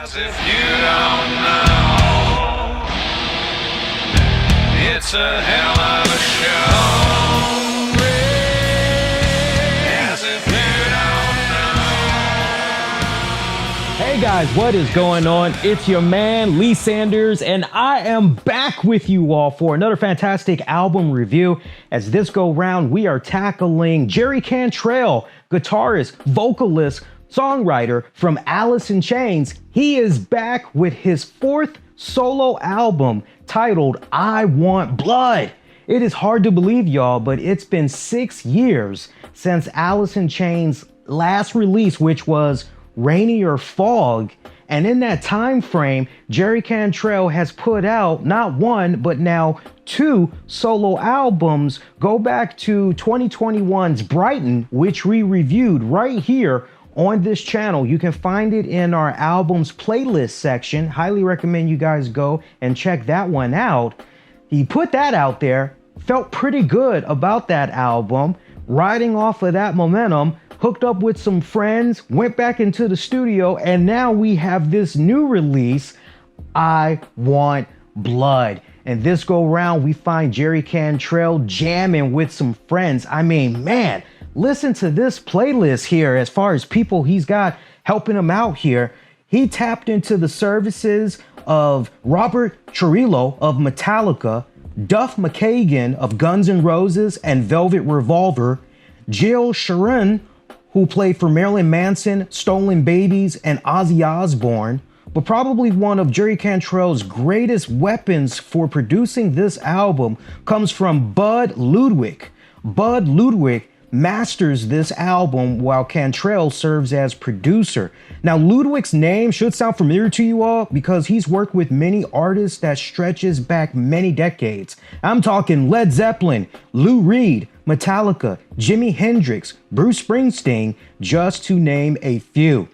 As if you don't know, it's a hell of a show. As if you don't know. Hey guys, what is going on? It's your man, Lee Sanders, and I am back with you all for another fantastic album review. As this go round, we are tackling Jerry Cantrell, guitarist, vocalist, songwriter from Alice in Chains. He is back with his fourth solo album titled I Want Blood. It is hard to believe, y'all, but it's been 6 years since Alice in Chains' last release, which was Rainier Fog. And in that time frame, Jerry Cantrell has put out not one, but now 2 solo albums. Go back to 2021's BRIGHTEN, which we reviewed right here on this channel. You can find it in our albums playlist section. Highly recommend you guys go and check that one out. He put that out there, felt pretty good about that album, riding off of that momentum, hooked up with some friends, went back into the studio, and now we have this new release, I Want Blood. And this go round, we find Jerry Cantrell jamming with some friends. I mean, man, listen to this playlist here as far as people he's got helping him out here. He tapped into the services of Robert Trujillo of Metallica, Duff McKagan of Guns N' Roses and Velvet Revolver, Jill Sharon, who played for Marilyn Manson, Stolen Babies, and Ozzy Osbourne. But probably one of Jerry Cantrell's greatest weapons for producing this album comes from Bud Ludwick. Bud Ludwick masters this album while Cantrell serves as producer. Now, Ludwick's name should sound familiar to you all because he's worked with many artists that stretches back many decades. I'm talking Led Zeppelin, Lou Reed, Metallica, Jimi Hendrix, Bruce Springsteen, just to name a few.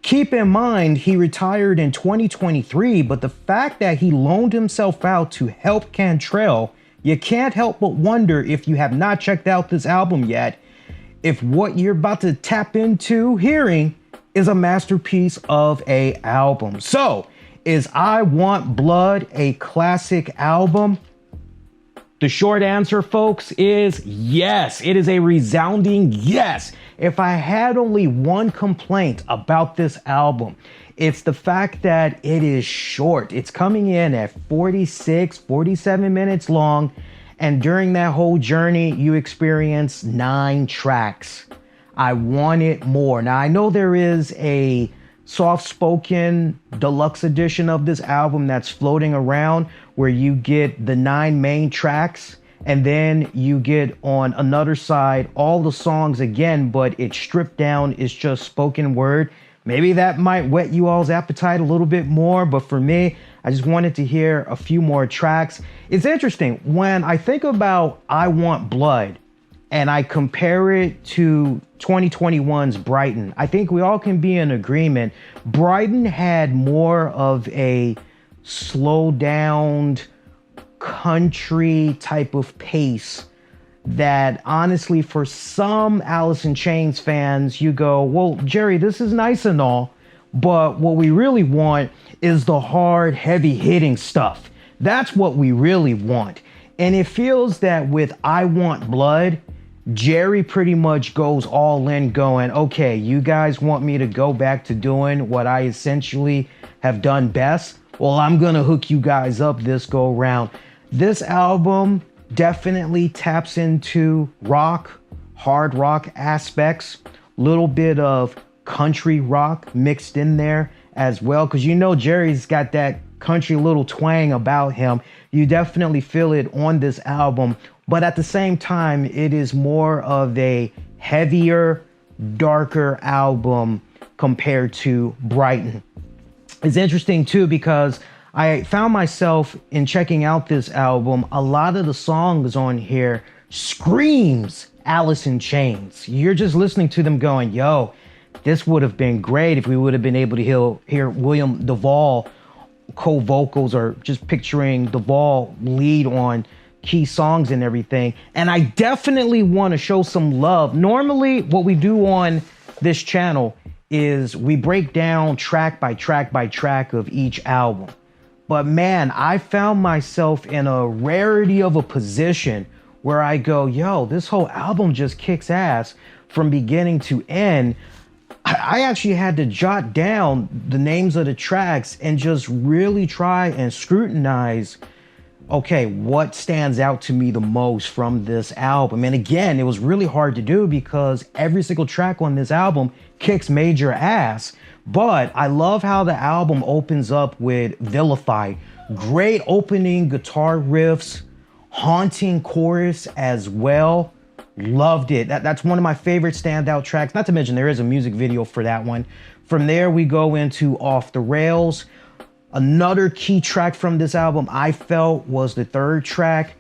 Keep in mind, he retired in 2023, but the fact that he loaned himself out to help Cantrell, you can't help but wonder, if you have not checked out this album yet, if what you're about to tap into hearing is a masterpiece of a album. So, is I Want Blood a classic album? The short answer, folks, is yes. It is a resounding yes. If I had only one complaint about this album, it's the fact that it is short. It's coming in at 46, 47 minutes long. And during that whole journey, you experience 9 tracks. I wanted more. Now, I know there is a soft-spoken deluxe edition of this album that's floating around where you get the 9 main tracks and then you get on another side all the songs again, but it's stripped down. It's just spoken word. Maybe that might whet you all's appetite a little bit more, but for me, I just wanted to hear a few more tracks. It's interesting, when I think about I Want Blood and I compare it to 2021's BRIGHTEN, I think we all can be in agreement. BRIGHTEN had more of a slow down country type of pace that honestly, for some Alice in Chains fans, you go, well, Jerry, this is nice and all, but what we really want is the hard, heavy hitting stuff. That's what we really want. And it feels that with I Want Blood, Jerry pretty much goes all in going, okay, you guys want me to go back to doing what I essentially have done best? Well, I'm gonna hook you guys up this go round. This album definitely taps into rock, hard rock aspects, little bit of country rock mixed in there as well, because you know Jerry's got that country little twang about him. You definitely feel it on this album, but at the same time, it is more of a heavier, darker album compared to BRIGHTEN. It's interesting too because I found myself in checking out this album, a lot of the songs on here screams Alice in Chains. You're just listening to them going, yo, this would have been great if we would have been able to hear William Duvall co-vocals, or just picturing Duvall lead on key songs and everything. And I definitely want to show some love. Normally, what we do on this channel is we break down track by track by track of each album. But man, I found myself in a rarity of a position where I go, yo, this whole album just kicks ass from beginning to end. I actually had to jot down the names of the tracks and just really try and scrutinize, okay, what stands out to me the most from this album. And again, it was really hard to do because every single track on this album kicks major ass. But I love how the album opens up with Vilify. Great opening guitar riffs, haunting chorus as well. Loved it. That's one of my favorite standout tracks. Not to mention there is a music video for that one. From there we go into Off the Rails. Another key track from this album I felt was the third track,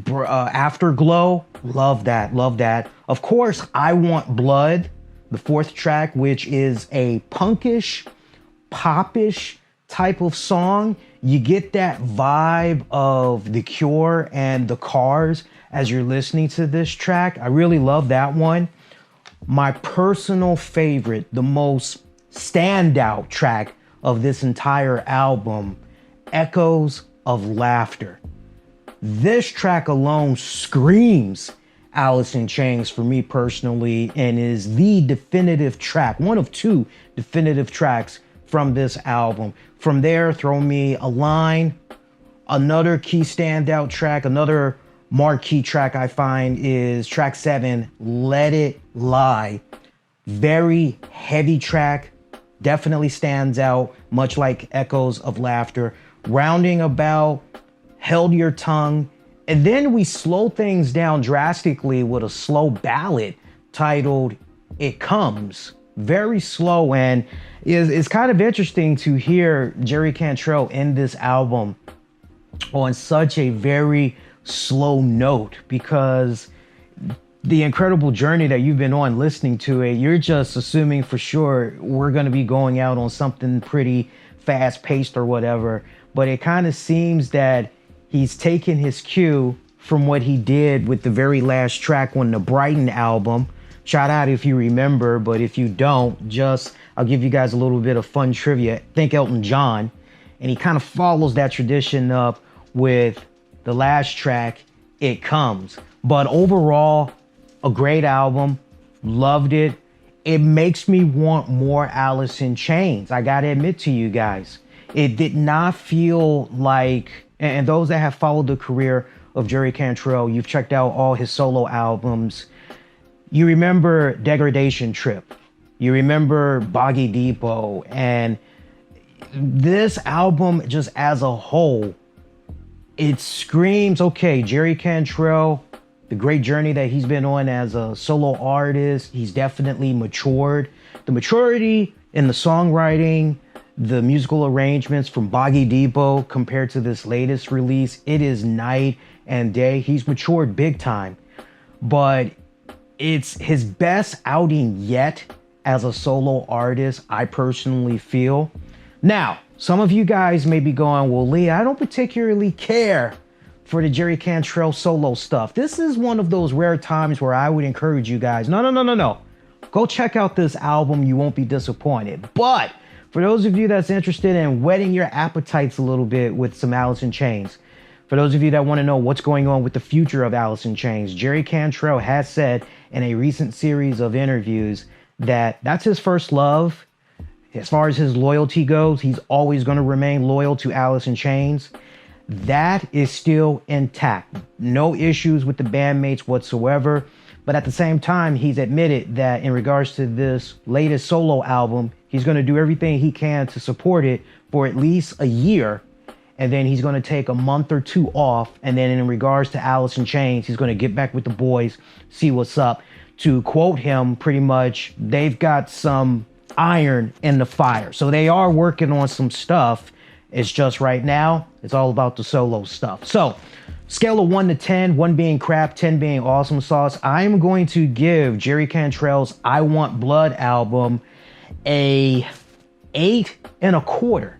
Afterglow. Love that, love that. Of course, I Want Blood, the fourth track, which is a punkish, popish type of song. You get that vibe of The Cure and The Cars as you're listening to this track. I really love that one. My personal favorite, the most standout track of this entire album, Echoes of Laughter. This track alone screams Alice in Chains for me personally, and is the definitive track, one of two definitive tracks from this album. From there, throw me A Line. Another key standout track, another marquee track I find is track 7, Let It Lie. Very heavy track, definitely stands out, much like Echoes of Laughter. Rounding about, Held Your Tongue. And then we slow things down drastically with a slow ballad titled It Comes. Very slow, and it's kind of interesting to hear Jerry Cantrell in this album on such a very slow note, because the incredible journey that you've been on listening to it, you're just assuming for sure we're going to be going out on something pretty fast paced or whatever. But it kind of seems that he's taken his cue from what he did with the very last track on the BRIGHTEN album. Shout out if you remember, but if you don't, I'll give you guys a little bit of fun trivia. Think Elton John. And he kind of follows that tradition up with the last track, It Comes. But overall, a great album. Loved it. It makes me want more Alice in Chains. I gotta admit to you guys, it did not feel like, and those that have followed the career of Jerry Cantrell, you've checked out all his solo albums. You remember Degradation Trip. You remember Boggy Depot. And this album, just as a whole, it screams, okay, Jerry Cantrell, the great journey that he's been on as a solo artist, he's definitely matured. The maturity in the songwriting, the musical arrangements from Boggy Depot compared to this latest release, it is night and day. He's matured big time. But it's his best outing yet as a solo artist, I personally feel. Now, some of you guys may be going, well, Lee, I don't particularly care for the Jerry Cantrell solo stuff. This is one of those rare times where I would encourage you guys, no. Go check out this album. You won't be disappointed. But for those of you that's interested in whetting your appetites a little bit with some Alice in Chains, for those of you that want to know what's going on with the future of Alice in Chains, Jerry Cantrell has said in a recent series of interviews that that's his first love. As far as his loyalty goes, he's always going to remain loyal to Alice in Chains. That is still intact. No issues with the bandmates whatsoever. But at the same time, he's admitted that in regards to this latest solo album, he's going to do everything he can to support it for at least a year. And then he's going to take a month or two off. And then in regards to Alice in Chains, he's going to get back with the boys, see what's up. To quote him, pretty much, they've got some iron in the fire. So they are working on some stuff. It's just right now, it's all about the solo stuff. So, scale of 1 to 10, 1 being crap, 10 being awesome sauce, I'm going to give Jerry Cantrell's I Want Blood album a 8.25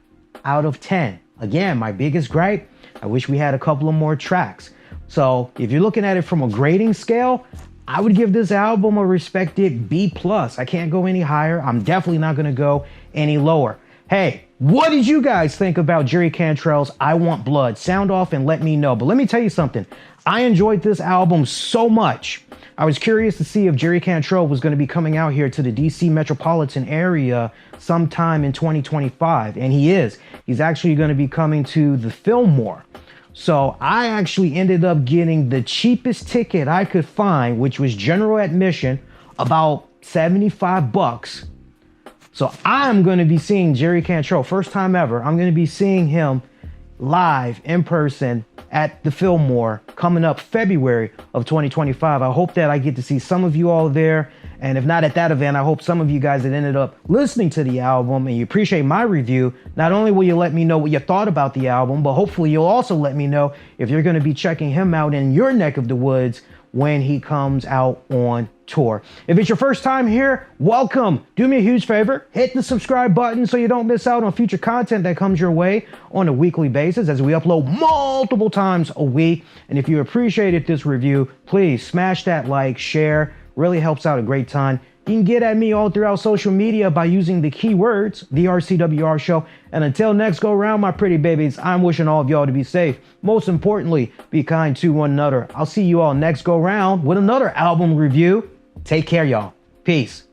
out of 10. Again, my biggest gripe, I wish we had a couple of more tracks. So if you're looking at it from a grading scale, I would give this album a respected B+. I can't go any higher. I'm definitely not going to go any lower. Hey, what did you guys think about Jerry Cantrell's I Want Blood? Sound off and let me know. But let me tell you something. I enjoyed this album so much. I was curious to see if Jerry Cantrell was going to be coming out here to the DC metropolitan area sometime in 2025. And he is. He's actually going to be coming to the Fillmore. So I actually ended up getting the cheapest ticket I could find, which was general admission, about $75. So I'm going to be seeing Jerry Cantrell, first time ever. I'm going to be seeing him live in person at the Fillmore coming up February of 2025. I hope that I get to see some of you all there. And if not at that event, I hope some of you guys that ended up listening to the album and you appreciate my review, not only will you let me know what you thought about the album, but hopefully you'll also let me know if you're going to be checking him out in your neck of the woods when he comes out on tour. If it's your first time here, welcome. Do me a huge favor, hit the subscribe button so you don't miss out on future content that comes your way on a weekly basis as we upload multiple times a week. And if you appreciated this review, please smash that like, share, really helps out a great ton. You can get at me all throughout social media by using the keywords, the RCWR Show. And until next go round, my pretty babies, I'm wishing all of y'all to be safe. Most importantly, be kind to one another. I'll see you all next go round with another album review. Take care, y'all. Peace.